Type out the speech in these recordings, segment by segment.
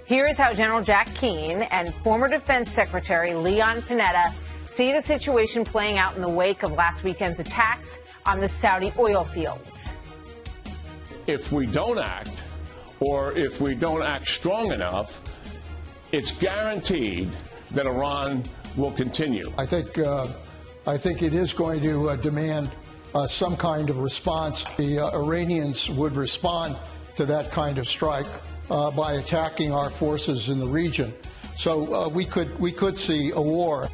Here is how General Jack Keane and former Defense Secretary Leon Panetta see the situation playing out in the wake of last weekend's attacks on the Saudi oil fields. If we don't act, or if we don't act strong enough, it's guaranteed that Iran will continue. I think it is going to demand some kind of response. The Iranians would respond to that kind of strike by attacking our forces in the region. So we could see a war.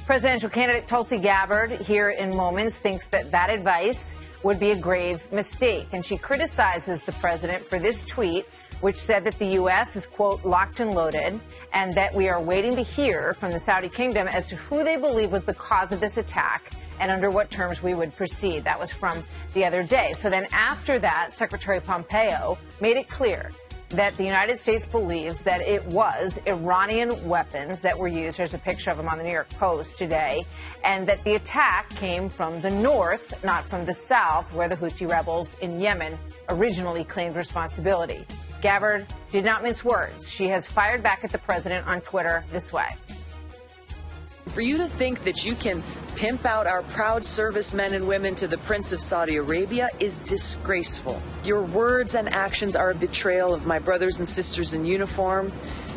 Presidential candidate Tulsi Gabbard, here in moments, thinks that advice would be a grave mistake. And she criticizes the president for this tweet, which said that the U.S. is, quote, locked and loaded, and that we are waiting to hear from the Saudi kingdom as to who they believe was the cause of this attack and under what terms we would proceed. That was from the other day. So then after that, Secretary Pompeo made it clear that the United States believes that it was Iranian weapons that were used. There's a picture of them on the New York Post today. And that the attack came from the north, not from the south, where the Houthi rebels in Yemen originally claimed responsibility. Gabbard did not mince words. She has fired back at the president on Twitter this way. For you to think that you can pimp out our proud servicemen and women to the Prince of Saudi Arabia is disgraceful. Your words and actions are a betrayal of my brothers and sisters in uniform,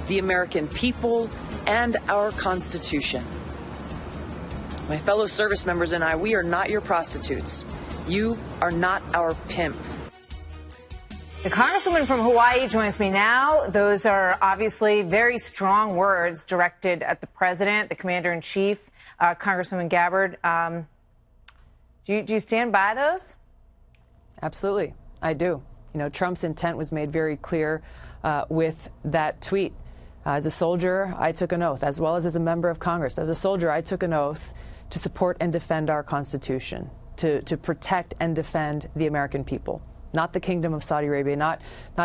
the American people, and our Constitution. My fellow service members and I, we are not your prostitutes. You are not our pimp. The Congresswoman from Hawaii joins me now. Those are obviously very strong words directed at the president, the commander-in-chief, Congresswoman Gabbard. Do you stand by those? Absolutely, I do. You know, Trump's intent was made very clear with that tweet. As a soldier, I took an oath, as well as a member of Congress. But as a soldier, I took an oath to support and defend our Constitution, to protect and defend the American people. Not the Kingdom of Saudi Arabia, not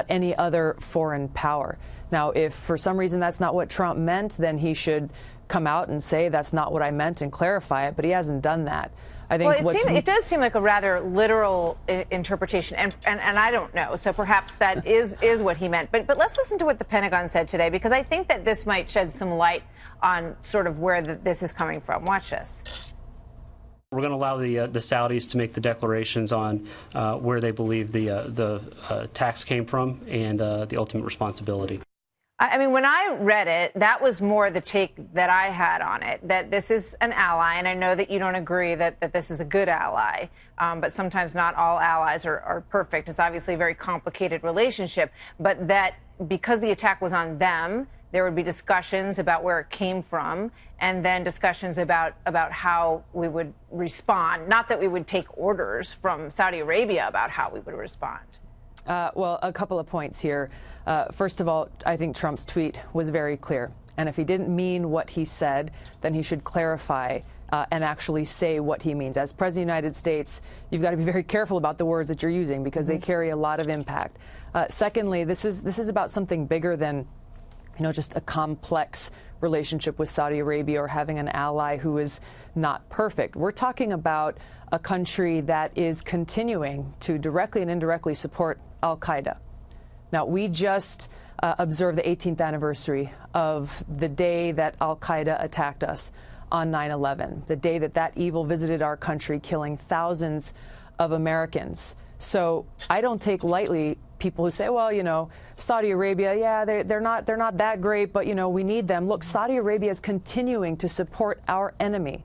any other foreign power. Now, if for some reason that's not what Trump meant, then he should come out and say that's not what I meant and clarify it, but he hasn't done that. I think it does seem like a rather literal interpretation, and I don't know. So perhaps that is what he meant. But let's listen to what the Pentagon said today, because I think that this might shed some light on sort of where this is coming from. Watch this. We're going to allow the Saudis to make the declarations on where they believe the attacks came from and the ultimate responsibility. I mean, when I read it, that was more the take that I had on it, that this is an ally, and I know that you don't agree that this is a good ally, but sometimes not all allies are perfect. It's obviously a very complicated relationship, but that because the attack was on them, there would be discussions about where it came from, and then discussions about how we would respond. Not that we would take orders from Saudi Arabia about how we would respond. Well, a couple of points here. First of all, I think Trump's tweet was very clear. And if he didn't mean what he said, then he should clarify and actually say what he means. As President of the United States, you've got to be very careful about the words that you're using, because they carry a lot of impact. Secondly, this is about something bigger than just a complex relationship with Saudi Arabia or having an ally who is not perfect. We're talking about a country that is continuing to directly and indirectly support al-Qaeda. Now, we just observed the 18th anniversary of the day that al-Qaeda attacked us on 9/11, the day that evil visited our country, killing thousands of Americans. So I don't take lightly people who say, well, Saudi Arabia, yeah, they're not that great, but, we need them. Look, Saudi Arabia is continuing to support our enemy,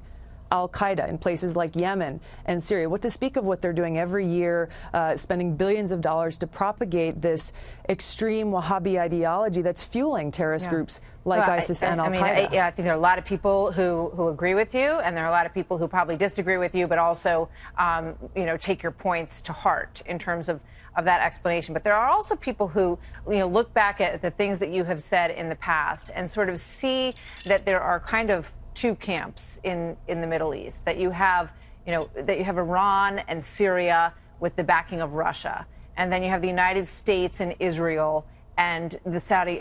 al-Qaeda, in places like Yemen and Syria. What to speak of what they're doing every year, spending billions of dollars to propagate this extreme Wahhabi ideology that's fueling terrorist groups like ISIS and al-Qaeda. I think there are a lot of people who agree with you, and there are a lot of people who probably disagree with you, but also, take your points to heart in terms of that explanation. But there are also people who, look back at the things that you have said in the past and sort of see that there are kind of two camps in the Middle East, that you have Iran and Syria with the backing of Russia, and then you have the United States and Israel and the Saudi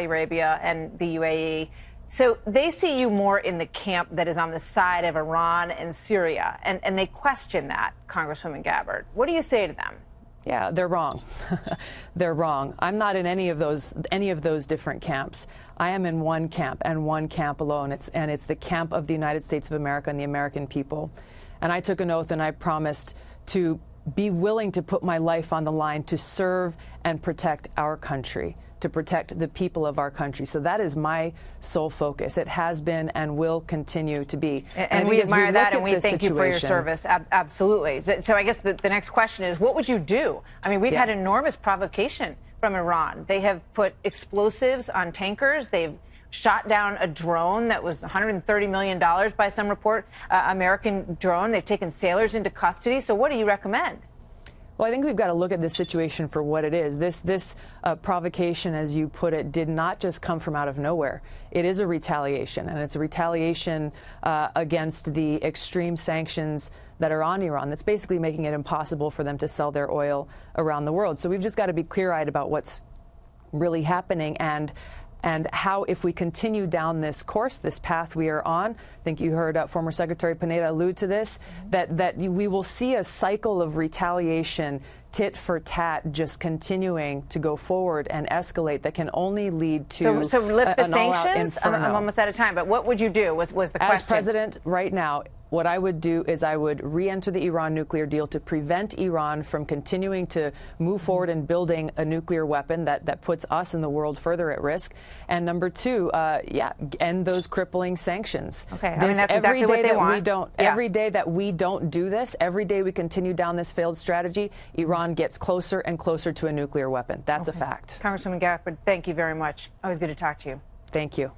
Arabia and the UAE. So they see you more in the camp that is on the side of Iran and Syria, and they question that, Congresswoman Gabbard. What do you say to them? Yeah, they're wrong. They're wrong. I'm not in any of those different camps. I am in one camp and one camp alone. It's the camp of the United States of America and the American people. And I took an oath and I promised to be willing to put my life on the line to serve and protect our country, to protect the people of our country. So that is my sole focus. It has been and will continue to be. And we admire that, and we thank you for your service. Absolutely. So I guess the next question is, what would you do? I mean, we've had enormous provocation from Iran. They have put explosives on tankers. They've shot down a drone that was $130 million by some report, American drone. They've taken sailors into custody. So what do you recommend? Well, I think we've got to look at this situation for what it is. This provocation, as you put it, did not just come from out of nowhere. It is a retaliation, and it's a retaliation against the extreme sanctions that are on Iran that's basically making it impossible for them to sell their oil around the world. So we've just got to be clear-eyed about what's really happening and how, if we continue down this course, this path we are on, I think you heard former Secretary Pineda allude to this, that we will see a cycle of retaliation, tit for tat, just continuing to go forward and escalate that can only lead to so lift the an all-out sanctions? inferno. I'm almost out of time, but what would you do was the question. As president right now, what I would do is I would re-enter the Iran nuclear deal to prevent Iran from continuing to move forward and building a nuclear weapon that puts us and the world further at risk. And number two, end those crippling sanctions. Okay, I mean, that's exactly what they want. Every day that we don't do this, every day we continue down this failed strategy, Iran gets closer and closer to a nuclear weapon. That's a fact. Congresswoman Gabbard, thank you very much. Always good to talk to you. Thank you.